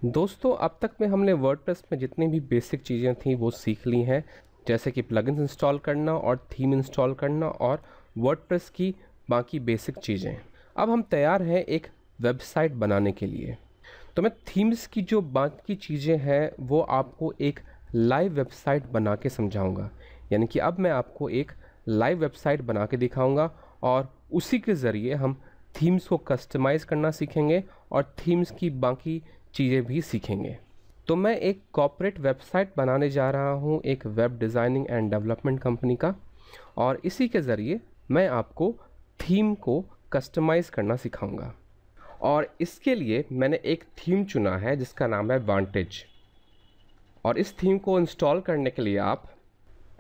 दोस्तों अब तक में हमने वर्डप्रेस में जितनी भी बेसिक चीज़ें थी वो सीख ली हैं, जैसे कि प्लगइन्स इंस्टॉल करना और थीम इंस्टॉल करना और वर्डप्रेस की बाकी बेसिक चीज़ें। अब हम तैयार हैं एक वेबसाइट बनाने के लिए। तो मैं थीम्स की जो बाकी चीज़ें हैं वो आपको एक लाइव वेबसाइट बना के समझाऊंगा। यानी कि अब मैं आपको एक लाइव वेबसाइट बना के दिखाऊंगा और उसी के ज़रिए हम थीम्स को कस्टमाइज़ करना सीखेंगे और थीम्स की बाकी चीज़ें भी सीखेंगे। तो मैं एक कॉर्पोरेट वेबसाइट बनाने जा रहा हूँ एक web designing and development company का, और इसी के ज़रिए मैं आपको थीम को कस्टमाइज़ करना सिखाऊंगा। और इसके लिए मैंने एक थीम चुना है जिसका नाम है वांटेज। और इस थीम को इंस्टॉल करने के लिए आप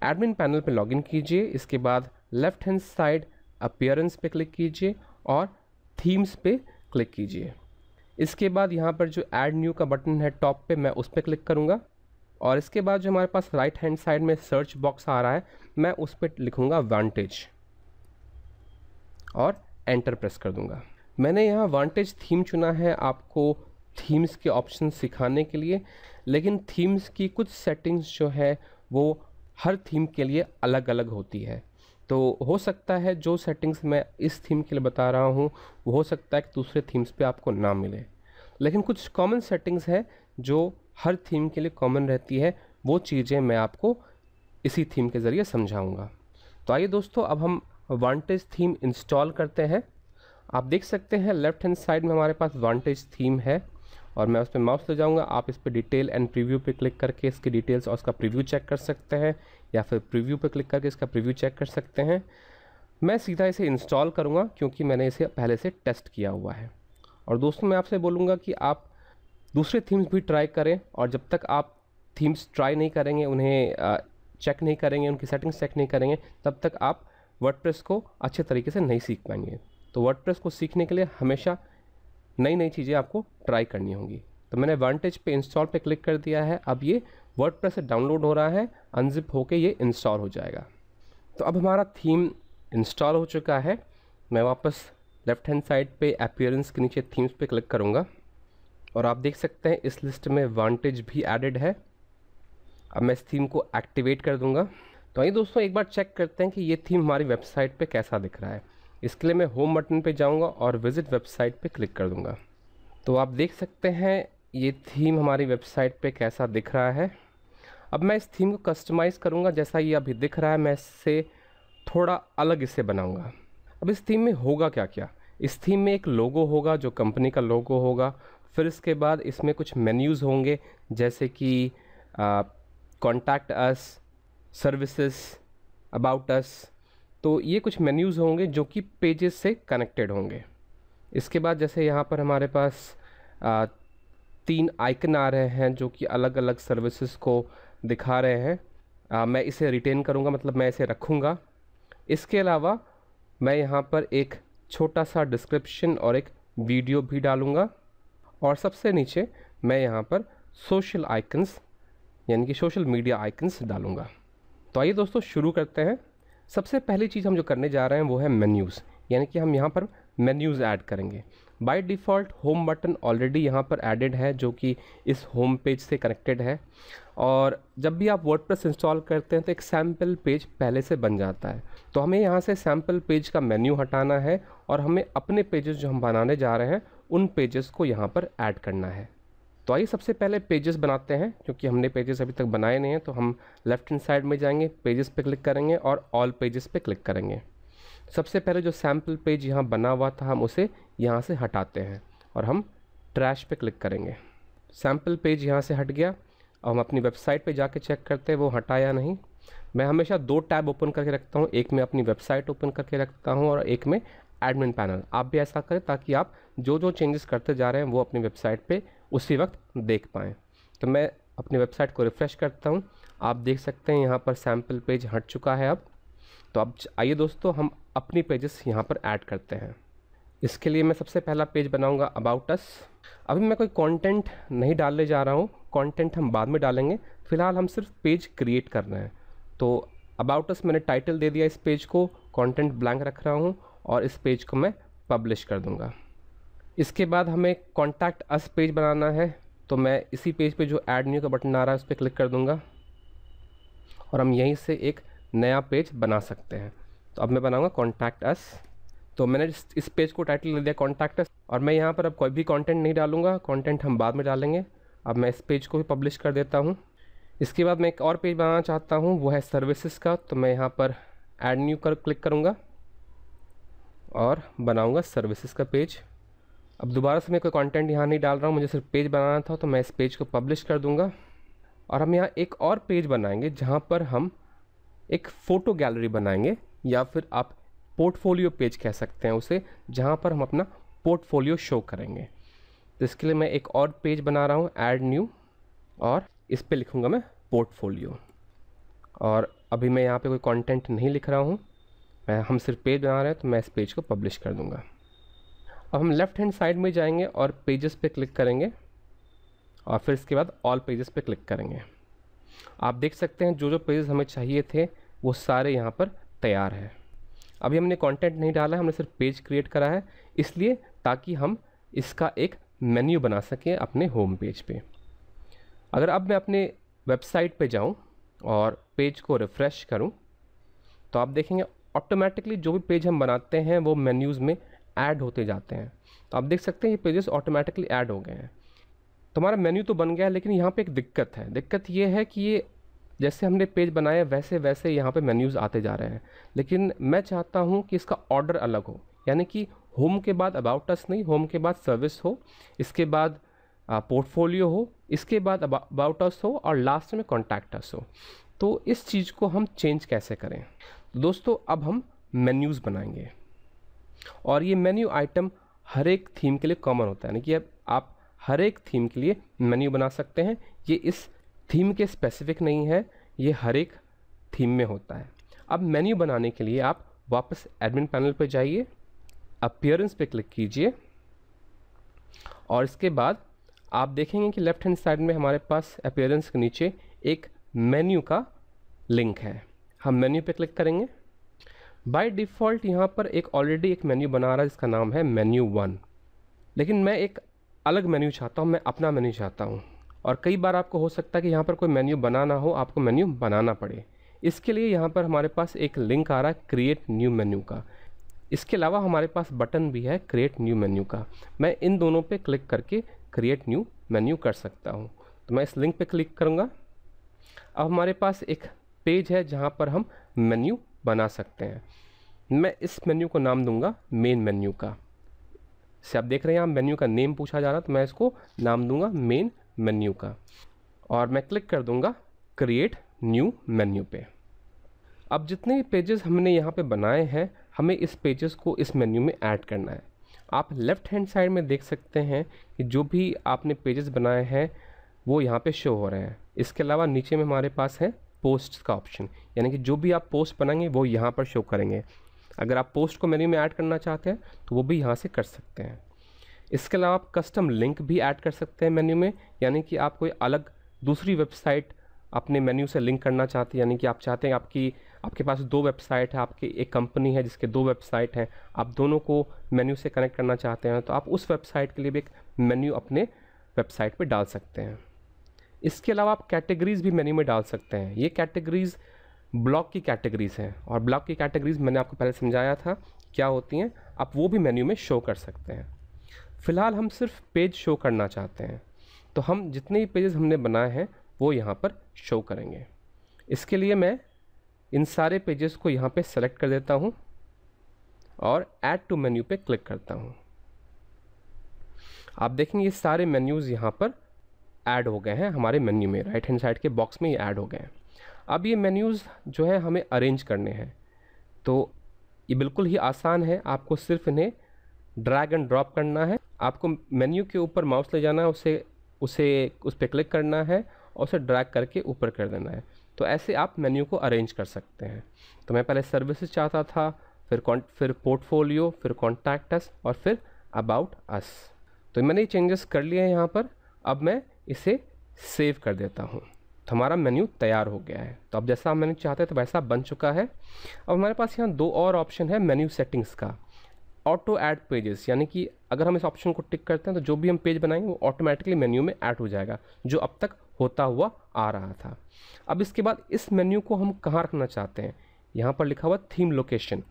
एडमिन पैनल पर लॉगिन कीजिए। इसके बाद लेफ़्ट हैंड साइड अपीयरेंस पे क्लिक कीजिए और थीम्स पे क्लिक कीजिए। इसके बाद यहाँ पर जो ऐड न्यू का बटन है टॉप पे, मैं उस पर क्लिक करूँगा। और इसके बाद जो हमारे पास राइट हैंड साइड में सर्च बॉक्स आ रहा है, मैं उस पर लिखूँगा वांटेज और एंटर प्रेस कर दूँगा। मैंने यहाँ वांटेज थीम चुना है आपको थीम्स के ऑप्शन सिखाने के लिए, लेकिन थीम्स की कुछ सेटिंग्स जो है वो हर थीम के लिए अलग अलग होती है। तो हो सकता है जो सेटिंग्स मैं इस थीम के लिए बता रहा हूँ वो हो सकता है कि दूसरे थीम्स पे आपको ना मिले, लेकिन कुछ कॉमन सेटिंग्स हैं जो हर थीम के लिए कॉमन रहती है। वो चीज़ें मैं आपको इसी थीम के ज़रिए समझाऊंगा। तो आइए दोस्तों, अब हम वांटेज थीम इंस्टॉल करते हैं। आप देख सकते हैं लेफ्ट हैंड साइड में हमारे पास वांटेज थीम है और मैं उस पर माउस ले जाऊंगा। आप इस पर डिटेल एंड प्रीव्यू पे क्लिक करके इसकी डिटेल्स और उसका प्रीव्यू चेक कर सकते हैं, या फिर प्रीव्यू पे क्लिक करके इसका प्रीव्यू चेक कर सकते हैं। मैं सीधा इसे इंस्टॉल करूंगा क्योंकि मैंने इसे पहले से टेस्ट किया हुआ है। और दोस्तों मैं आपसे बोलूँगा कि आप दूसरे थीम्स भी ट्राई करें, और जब तक आप थीम्स ट्राई नहीं करेंगे, उन्हें चेक नहीं करेंगे, उनकी सेटिंग्स चेक नहीं करेंगे, तब तक आप वर्डप्रेस को अच्छे तरीके से नहीं सीख पाएंगे। तो वर्डप्रेस को सीखने के लिए हमेशा नई नई चीज़ें आपको ट्राई करनी होंगी। तो मैंने वांटेज पे इंस्टॉल पे क्लिक कर दिया है। अब ये वर्डप्रेस से डाउनलोड हो रहा है, अनजिप होके ये इंस्टॉल हो जाएगा। तो अब हमारा थीम इंस्टॉल हो चुका है। मैं वापस लेफ़्ट हैंड साइड पे अपीयरेंस के नीचे थीम्स पे क्लिक करूँगा और आप देख सकते हैं इस लिस्ट में वांटेज भी एडेड है। अब मैं इस थीम को एक्टिवेट कर दूँगा। तो आइए दोस्तों एक बार चेक करते हैं कि ये थीम हमारी वेबसाइट पे कैसा दिख रहा है। इसके लिए मैं होम बटन पे जाऊँगा और विजिट वेबसाइट पे क्लिक कर दूँगा। तो आप देख सकते हैं ये थीम हमारी वेबसाइट पे कैसा दिख रहा है। अब मैं इस थीम को कस्टमाइज़ करूँगा। जैसा ये अभी दिख रहा है मैं इससे थोड़ा अलग इसे बनाऊँगा। अब इस थीम में होगा क्या क्या, इस थीम में एक लोगो होगा जो कंपनी का लोगो होगा। फिर इसके बाद इसमें कुछ मेन्यूज़ होंगे जैसे कि contact us, services, about us. तो ये कुछ मेन्यूज़ होंगे जो कि पेजेस से कनेक्टेड होंगे। इसके बाद जैसे यहाँ पर हमारे पास 3 आइकन आ रहे हैं जो कि अलग अलग सर्विसेज को दिखा रहे हैं। मैं इसे रिटेन करूँगा, मतलब मैं इसे रखूँगा। इसके अलावा मैं यहाँ पर एक छोटा सा डिस्क्रिप्शन और एक वीडियो भी डालूँगा, और सबसे नीचे मैं यहाँ पर सोशल आइकन्स यानी कि सोशल मीडिया आइकन्स डालूँगा। तो आइए दोस्तों शुरू करते हैं। सबसे पहली चीज़ हम जो करने जा रहे हैं वो है मेन्यूज़, यानी कि हम यहाँ पर मेन्यूज़ ऐड करेंगे। By default home button already यहाँ पर एडेड है जो कि इस होम पेज से कनेक्टेड है। और जब भी आप वर्डप्रेस इंस्टॉल करते हैं तो एक सैम्पल पेज पहले से बन जाता है। तो हमें यहाँ से सैम्पल पेज का मेन्यू हटाना है और हमें अपने पेजेस जो हम बनाने जा रहे हैं उन पेजेस को यहाँ पर ऐड करना है। तो आइए सबसे पहले पेजेस बनाते हैं, क्योंकि हमने पेजेस अभी तक बनाए नहीं हैं। तो हम लेफ़्ट हैंड साइड में जाएंगे, पेजेस पे क्लिक करेंगे और ऑल पेजेस पे क्लिक करेंगे। सबसे पहले जो सैम्पल पेज यहाँ बना हुआ था हम उसे यहाँ से हटाते हैं और हम ट्रैश पे क्लिक करेंगे। सैम्पल पेज यहाँ से हट गया। अब हम अपनी वेबसाइट पे जाके चेक करते हैं वो हटा या नहीं। मैं हमेशा 2 टैब ओपन करके रखता हूँ, एक में अपनी वेबसाइट ओपन करके रखता हूँ और एक में एडमिन पैनल। आप भी ऐसा करें ताकि आप जो जो चेंजेस करते जा रहे हैं वो अपनी वेबसाइट पे उसी वक्त देख पाएँ। तो मैं अपनी वेबसाइट को रिफ़्रेश करता हूँ। आप देख सकते हैं यहाँ पर सैम्पल पेज हट चुका है अब। तो अब आइए दोस्तों हम अपनी पेजेस यहाँ पर ऐड करते हैं। इसके लिए मैं सबसे पहला पेज बनाऊँगा अबाउट अस। अभी मैं कोई कंटेंट नहीं डालने जा रहा हूँ, कंटेंट हम बाद में डालेंगे। फ़िलहाल हम सिर्फ पेज क्रिएट कर रहे हैं। तो अबाउट अस मैंने टाइटल दे दिया इस पेज को, कंटेंट ब्लैंक रख रहा हूँ और इस पेज को मैं पब्लिश कर दूँगा। इसके बाद हमें कॉन्टैक्ट अस पेज बनाना है। तो मैं इसी पेज पे जो ऐड न्यू का बटन आ रहा है उस पर क्लिक कर दूंगा और हम यहीं से एक नया पेज बना सकते हैं। तो अब मैं बनाऊंगा कॉन्टैक्ट अस। तो मैंने इस पेज को टाइटल दे दिया कॉन्टैक्ट अस और मैं यहाँ पर अब कोई भी कंटेंट नहीं डालूंगा, कंटेंट हम बाद में डालेंगे। अब मैं इस पेज को भी पब्लिश कर देता हूँ। इसके बाद मैं एक और पेज बनाना चाहता हूँ, वो है सर्विसेज का। तो मैं यहाँ पर ऐड न्यू कर क्लिक करूँगा और बनाऊँगा सर्विसेज का पेज। अब दोबारा से मैं कोई कंटेंट यहाँ नहीं डाल रहा हूँ, मुझे सिर्फ पेज बनाना था, तो मैं इस पेज को पब्लिश कर दूँगा। और हम यहाँ एक और पेज बनाएंगे जहाँ पर हम एक फ़ोटो गैलरी बनाएंगे, या फिर आप पोर्टफोलियो पेज कह सकते हैं उसे, जहाँ पर हम अपना पोर्टफोलियो शो करेंगे। तो इसके लिए मैं एक और पेज बना रहा हूँ, ऐड न्यू, और इस पे लिखूँगा मैं पोर्टफोलियो। और अभी मैं यहाँ पे कोई कंटेंट नहीं लिख रहा हूँ, हम सिर्फ पेज बना रहे हैं, तो मैं इस पेज को पब्लिश कर दूँगा। अब हम लेफ़्ट हैंड साइड में जाएंगे और पेजेस पे क्लिक करेंगे और फिर इसके बाद ऑल पेजेस पे क्लिक करेंगे। आप देख सकते हैं जो जो पेजेस हमें चाहिए थे वो सारे यहाँ पर तैयार है। अभी हमने कंटेंट नहीं डाला है, हमने सिर्फ पेज क्रिएट करा है, इसलिए ताकि हम इसका एक मेन्यू बना सकें अपने होम पेज पे। अगर अब मैं अपने वेबसाइट पे जाऊँ और पेज को रिफ़्रेश करूँ तो आप देखेंगे ऑटोमेटिकली जो भी पेज हम बनाते हैं वो मेन्यूज़ में ऐड होते जाते हैं। तो आप देख सकते हैं ये पेजेस ऑटोमेटिकली ऐड हो गए हैं। तो हमारा मेन्यू तो बन गया है, लेकिन यहाँ पे एक दिक्कत है। दिक्कत ये है कि ये जैसे हमने पेज बनाया वैसे वैसे यहाँ पे मेन्यूज़ आते जा रहे हैं, लेकिन मैं चाहता हूँ कि इसका ऑर्डर अलग हो, यानी कि होम के बाद अबाउट अस नहीं, होम के बाद सर्विस हो, इसके बाद पोर्टफोलियो हो, इसके बाद अबाउट अस हो और लास्ट में कॉन्टैक्ट अस हो। तो इस चीज़ को हम चेंज कैसे करें? दोस्तों अब हम मेन्यूज़ बनाएंगे और ये मेन्यू आइटम हर एक थीम के लिए कॉमन होता है, यानी कि अब आप हर एक थीम के लिए मेन्यू बना सकते हैं। ये इस थीम के स्पेसिफिक नहीं है, ये हर एक थीम में होता है। अब मेन्यू बनाने के लिए आप वापस एडमिन पैनल पर जाइए, अपीयरेंस पे क्लिक कीजिए और इसके बाद आप देखेंगे कि लेफ्ट हैंड साइड में हमारे पास अपीयरेंस के नीचे एक मेन्यू का लिंक है। हम मेन्यू पे क्लिक करेंगे। बाय डिफ़ॉल्ट यहाँ पर ऑलरेडी एक मेन्यू बना रहा है जिसका नाम है मेन्यू 1, लेकिन मैं एक अलग मेन्यू चाहता हूँ, मैं अपना मेन्यू चाहता हूँ। और कई बार आपको हो सकता है कि यहाँ पर कोई मेन्यू बना ना हो, आपको मेन्यू बनाना पड़े। इसके लिए यहाँ पर हमारे पास एक लिंक आ रहा है क्रिएट न्यू मेन्यू का। इसके अलावा हमारे पास बटन भी है क्रिएट न्यू मेन्यू का। मैं इन दोनों पे क्लिक करके क्रिएट न्यू मेन्यू कर सकता हूँ। तो मैं इस लिंक पे क्लिक करूँगा। अब हमारे पास एक पेज है जहाँ पर हम मेन्यू बना सकते हैं। मैं इस मेन्यू को नाम दूंगा मेन मेन्यू का। से आप देख रहे हैं यहाँ मेन्यू का नेम पूछा जा रहा है, तो मैं इसको नाम दूंगा मेन मेन्यू का और मैं क्लिक कर दूंगा क्रिएट न्यू मेन्यू पे। अब जितने भी पेजेस हमने यहाँ पे बनाए हैं, हमें इस पेजेस को इस मेन्यू में ऐड करना है। आप लेफ़्ट हैंड साइड में देख सकते हैं कि जो भी आपने पेजेस बनाए हैं वो यहाँ पे शो हो रहे हैं। इसके अलावा नीचे में हमारे पास है पोस्ट का ऑप्शन, यानी कि जो भी आप पोस्ट बनाएंगे वो यहाँ पर शो करेंगे। अगर आप पोस्ट को मेन्यू में ऐड करना चाहते हैं तो वो भी यहाँ से कर सकते हैं। इसके अलावा आप कस्टम लिंक भी ऐड कर सकते हैं मेन्यू में, यानी कि आप कोई अलग दूसरी वेबसाइट अपने मेन्यू से लिंक करना चाहते हैं, यानी कि आप चाहते हैं आपके पास 2 वेबसाइट है, आपकी एक कंपनी है जिसके 2 वेबसाइट हैं, आप दोनों को मेन्यू से कनेक्ट करना चाहते हैं, तो आप उस वेबसाइट के लिए भी एक मेन्यू अपने वेबसाइट पर डाल सकते हैं। इसके अलावा आप कैटेगरीज़ भी मेन्यू में डाल सकते हैं। ये कैटेगरीज़ ब्लॉक की कैटेगरीज़ हैं और ब्लॉक की कैटेगरीज़ मैंने आपको पहले समझाया था क्या होती हैं, आप वो भी मेन्यू में शो कर सकते हैं। फ़िलहाल हम सिर्फ पेज शो करना चाहते हैं, तो हम जितने भी पेजेस हमने बनाए हैं वो यहाँ पर शो करेंगे। इसके लिए मैं इन सारे पेजेस को यहाँ पे सेलेक्ट कर देता हूँ और ऐड टू मेन्यू पे क्लिक करता हूँ। आप देखेंगे ये सारे मेन्यूज़ यहाँ पर ऐड हो गए हैं हमारे मेन्यू में, राइट हैंड साइड के बॉक्स में ये ऐड हो गए हैं। अब ये मेन्यूज़ जो है हमें अरेंज करने हैं, तो ये बिल्कुल ही आसान है। आपको सिर्फ इन्हें ड्रैग एंड ड्रॉप करना है। आपको मेन्यू के ऊपर माउस ले जाना है, उस पर क्लिक करना है और उसे ड्रैग करके ऊपर कर देना है। तो ऐसे आप मेन्यू को अरेंज कर सकते हैं। तो मैं पहले सर्विसेज चाहता था, फिर पोर्टफोलियो, फिर कॉन्टैक्ट अस और फिर अबाउट अस। तो मैंने ये चेंजेस कर लिए हैं यहाँ पर। अब मैं इसे सेव कर देता हूँ, तो हमारा मेन्यू तैयार हो गया है। तो अब जैसा हम मेन्यू चाहते हैं तो वैसा बन चुका है। अब हमारे पास यहाँ 2 और ऑप्शन है मेन्यू सेटिंग्स का। ऑटो ऐड पेजेस, यानी कि अगर हम इस ऑप्शन को टिक करते हैं तो जो भी हम पेज बनाएंगे वो ऑटोमेटिकली मेन्यू में ऐड हो जाएगा, जो अब तक होता हुआ आ रहा था। अब इसके बाद इस मेन्यू को हम कहाँ रखना चाहते हैं, यहाँ पर लिखा हुआ थीम लोकेशन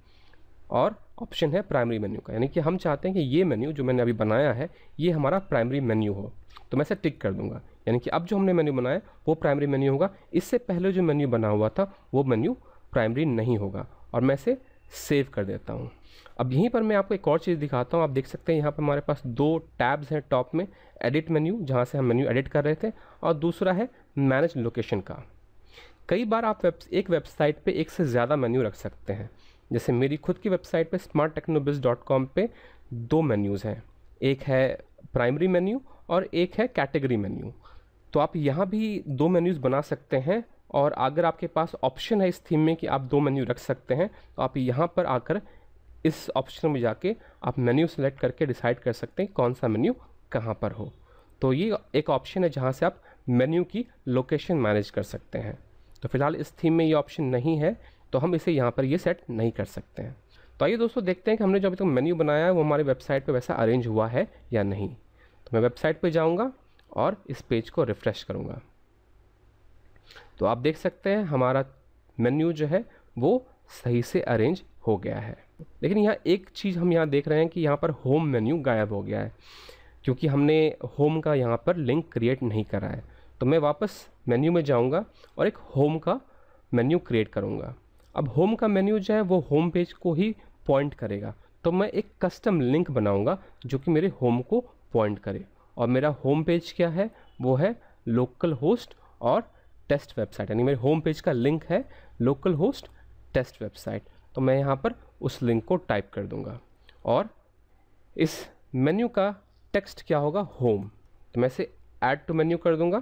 और ऑप्शन है प्राइमरी मेन्यू का, यानी कि हम चाहते हैं कि ये मेन्यू जो मैंने अभी बनाया है ये हमारा प्राइमरी मेन्यू हो, तो मैं इसे टिक कर दूंगा। यानी कि अब जो हमने मेन्यू बनाया वो प्राइमरी मेन्यू होगा, इससे पहले जो मेन्यू बना हुआ था वो मेन्यू प्राइमरी नहीं होगा, और मैं इसे सेव कर देता हूँ। अब यहीं पर मैं आपको एक और चीज़ दिखाता हूँ। आप देख सकते हैं यहाँ पर हमारे पास दो टैब्स हैं टॉप में, एडिट मेन्यू जहाँ से हम मेन्यू एडिट कर रहे थे, और दूसरा है मैनेज लोकेशन का। कई बार आप एक वेबसाइट पे एक से ज़्यादा मेन्यू रख सकते हैं। जैसे मेरी खुद की वेबसाइट पे smarttechnobiz.com पे दो मेन्यूज़ हैं, एक है प्राइमरी मेन्यू और एक है कैटेगरी मेन्यू। तो आप यहाँ भी दो मेन्यूज़ बना सकते हैं, और अगर आपके पास ऑप्शन है इस थीम में कि आप दो मेन्यू रख सकते हैं तो आप यहाँ पर आकर इस ऑप्शन में जाके आप मेन्यू सेलेक्ट करके डिसाइड कर सकते हैं कौन सा मेन्यू कहाँ पर हो। तो ये एक ऑप्शन है जहाँ से आप मेन्यू की लोकेशन मैनेज कर सकते हैं। तो फिलहाल इस थीम में ये ऑप्शन नहीं है, तो हम इसे यहाँ पर ये सेट नहीं कर सकते हैं। तो आइए दोस्तों देखते हैं कि हमने जो अभी तक मेन्यू बनाया है वो हमारी वेबसाइट पे वैसा अरेंज हुआ है या नहीं। तो मैं वेबसाइट पे जाऊँगा और इस पेज को रिफ़्रेश करूँगा, तो आप देख सकते हैं हमारा मेन्यू जो है वो सही से अरेंज हो गया है। लेकिन यहाँ एक चीज़ हम यहाँ देख रहे हैं कि यहाँ पर होम मेन्यू गायब हो गया है, क्योंकि हमने होम का यहाँ पर लिंक क्रिएट नहीं करा है। तो मैं वापस मेन्यू में जाऊँगा और एक होम का मेन्यू क्रिएट करूँगा। अब होम का मेन्यू जो है वो होम पेज को ही पॉइंट करेगा, तो मैं एक कस्टम लिंक बनाऊँगा जो कि मेरे होम को पॉइंट करे। और मेरा होम पेज क्या है, वो है लोकल होस्ट और टेस्ट वेबसाइट, यानी मेरे होम पेज का लिंक है लोकल होस्ट टेस्ट वेबसाइट। तो मैं यहाँ पर उस लिंक को टाइप कर दूँगा, और इस मेन्यू का टेक्स्ट क्या होगा, होम। तो मैं इसे ऐड टू मेन्यू कर दूँगा।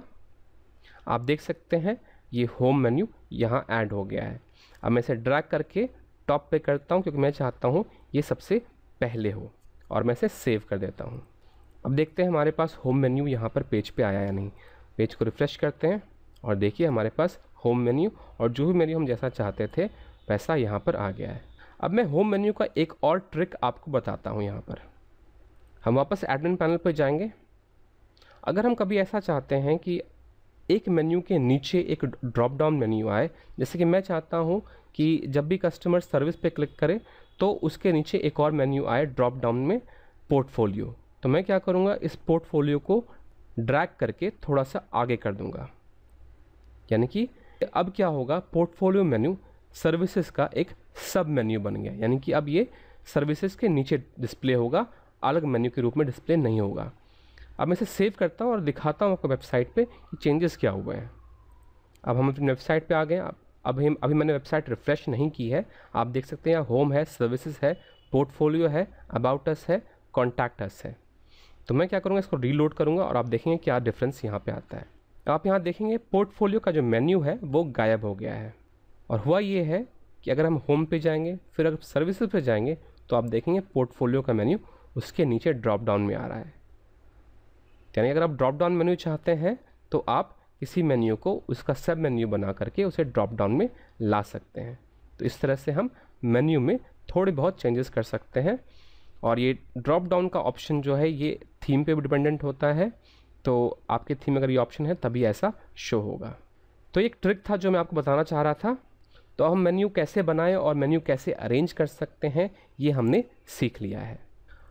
आप देख सकते हैं ये होम मेन्यू यहाँ ऐड हो गया है। अब मैं इसे ड्रैग करके टॉप पे करता हूँ, क्योंकि मैं चाहता हूँ ये सबसे पहले हो, और मैं इसे सेव कर देता हूँ। अब देखते हैं हमारे पास होम मेन्यू यहाँ पर पेज पे आया या नहीं। पेज को रिफ़्रेश करते हैं और देखिए हमारे पास होम मेन्यू और जो भी मेन्यू हम जैसा चाहते थे वैसा यहाँ पर आ गया है। अब मैं होम मेन्यू का एक और ट्रिक आपको बताता हूँ। यहाँ पर हम वापस एडमिन पैनल पर जाएंगे। अगर हम कभी ऐसा चाहते हैं कि एक मेन्यू के नीचे एक ड्रॉप डाउन मेन्यू आए, जैसे कि मैं चाहता हूँ कि जब भी कस्टमर सर्विस पे क्लिक करे तो उसके नीचे एक और मेन्यू आए ड्रॉप डाउन में पोर्टफोलियो, तो मैं क्या करूँगा, इस पोर्टफोलियो को ड्रैग करके थोड़ा सा आगे कर दूँगा। यानी कि अब क्या होगा, पोर्टफोलियो मेन्यू सर्विसेज का एक सब मेन्यू बन गया, यानी कि अब ये सर्विसेज के नीचे डिस्प्ले होगा, अलग मेन्यू के रूप में डिस्प्ले नहीं होगा। अब मैं इसे सेव करता हूँ और दिखाता हूँ आपको वेबसाइट पे कि चेंजेस क्या हुए हैं। अब हम अपनी वेबसाइट पे आ गए। अभी मैंने वेबसाइट रिफ़्रेश नहीं की है। आप देख सकते हैं यहाँ होम है, सर्विसेज है, पोर्टफोलियो है, अबाउट अस है, कॉन्टैक्ट अस है। तो मैं क्या करूँगा, इसको रीलोड करूँगा और आप देखेंगे क्या डिफरेंस यहाँ पे आता है। आप यहाँ देखेंगे पोर्टफोलियो का जो मेन्यू है वो गायब हो गया है, और हुआ ये है कि अगर हम होम पे जाएंगे फिर अगर सर्विसेज पे जाएंगे तो आप देखेंगे पोर्टफोलियो का मेन्यू उसके नीचे ड्रॉप डाउन में आ रहा है। यानी अगर आप ड्रॉप डाउन मेन्यू चाहते हैं तो आप किसी मेन्यू को उसका सब मेन्यू बना करके उसे ड्रॉप डाउन में ला सकते हैं। तो इस तरह से हम मेन्यू में थोड़े बहुत चेंजेस कर सकते हैं। और ये ड्रॉप डाउन का ऑप्शन जो है ये थीम पे भी डिपेंडेंट होता है, तो आपके थीम में अगर ये ऑप्शन है तभी ऐसा शो होगा। तो एक ट्रिक था जो मैं आपको बताना चाह रहा था। तो हम मेन्यू कैसे बनाएं और मेन्यू कैसे अरेंज कर सकते हैं ये हमने सीख लिया है।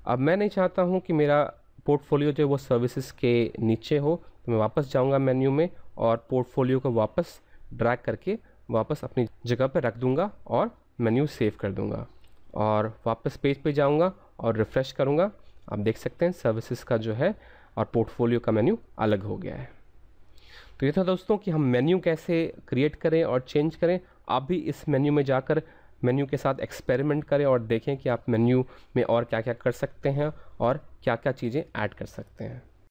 अब मैं नहीं चाहता हूँ कि मेरा पोर्टफोलियो जो है वो सर्विसेज के नीचे हो, तो मैं वापस जाऊँगा मेन्यू में और पोर्टफोलियो को वापस ड्रैग करके वापस अपनी जगह पर रख दूँगा और मेन्यू सेव कर दूँगा, और वापस पेज पे जाऊँगा और रिफ़्रेश करूँगा। आप देख सकते हैं सर्विसेज का जो है और पोर्टफोलियो का मेन्यू अलग हो गया है। तो ये था दोस्तों कि हम मेन्यू कैसे क्रिएट करें और चेंज करें। आप भी इस मेन्यू में जाकर मेन्यू के साथ एक्सपेरिमेंट करें और देखें कि आप मेन्यू में और क्या क्या कर सकते हैं और क्या क्या चीज़ें ऐड कर सकते हैं।